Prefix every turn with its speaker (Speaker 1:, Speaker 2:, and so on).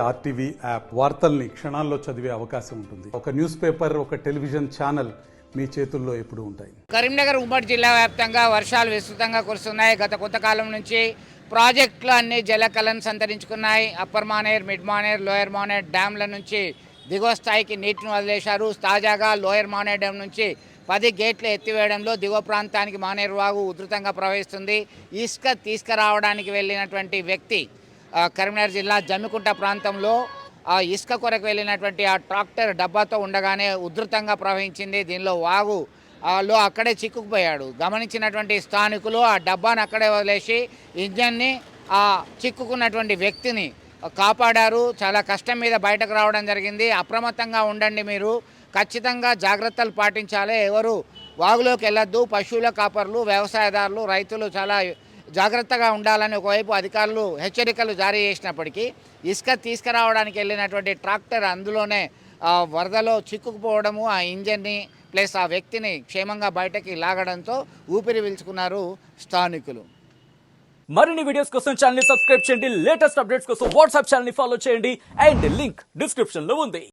Speaker 1: RTV app వార్తల్ని క్షణాల్లో చదివే అవకాశం ఉంటుంది. ఒక న్యూస్ పేపర్, ఒక టెలివిజన్ ఛానల్ మీ చేతుల్లో ఎప్పుడూ ఉంటాయి.
Speaker 2: కరీంనగర్ ఉమ్మడి జిల్లా వ్యాప్తంగా వర్షాలు విస్తృతంగా కురుస్తున్నాయి. గత కొంతకాలం నుంచి ప్రాజెక్టులు అన్ని జలకళను సంతరించుకున్నాయి. Upper Maner, mid Maner, lower Maner డ్యాంల నుంచి దిగువ స్థాయికి నీటిని వదిలేశారు. తాజాగా లోయర్ మానేర్ డ్యాం నుంచి 10 గేట్లు ఎత్తివేయడంలో దిగువ ప్రాంతానికి మానేరు వాగు ఉధృతంగా ప్రవహిస్తుంది. ఇసుక తీసుకురావడానికి వెళ్ళినటువంటి వ్యక్తి కరీంనగర్ జిల్లా జమ్మికుంట ప్రాంతంలో ఇసుక కొరకు వెళ్ళినటువంటి ఆ ట్రాక్టర్ డబ్బాతో ఉండగానే ఉధృతంగా ప్రవహించింది. దీనిలో వాగు అక్కడే చిక్కుకుపోయాడు. గమనించినటువంటి స్థానికులు ఆ డబ్బాను అక్కడే వదిలేసి ఇంజన్ని చిక్కుకున్నటువంటి వ్యక్తిని కాపాడారు. చాలా కష్టం మీద బయటకు రావడం జరిగింది. అప్రమత్తంగా ఉండండి, మీరు ఖచ్చితంగా జాగ్రత్తలు పాటించాలి. ఎవరు వాగులోకి వెళ్ళొద్దు. పశువుల కాపర్లు, వ్యవసాయదారులు, రైతులు చాలా జాగ్రత్తగా ఉండాలని ఒకవైపు అధికారులు హెచ్చరికలు జారీ చేసినప్పటికీ ఇసుక తీసుకురావడానికి వెళ్ళినటువంటి ట్రాక్టర్ అందులోనే వరదలో చిక్కుకుపోవడము, ఆ ఇంజన్ని ప్లస్ ఆ వ్యక్తిని క్షేమంగా బయటకి లాగడంతో ఊపిరి పీల్చుకున్నారు స్థానికులు.
Speaker 3: మరిన్ని వీడియోస్ కోసం ఛానల్ ని సబ్స్క్రైబ్ చేయండి. లేటెస్ట్ అప్డేట్స్ కోసం వాట్సాప్ ఛానల్ ని ఫాలో చేయండి. అండ్ లింక్ డిస్క్రిప్షన్ లో ఉంది.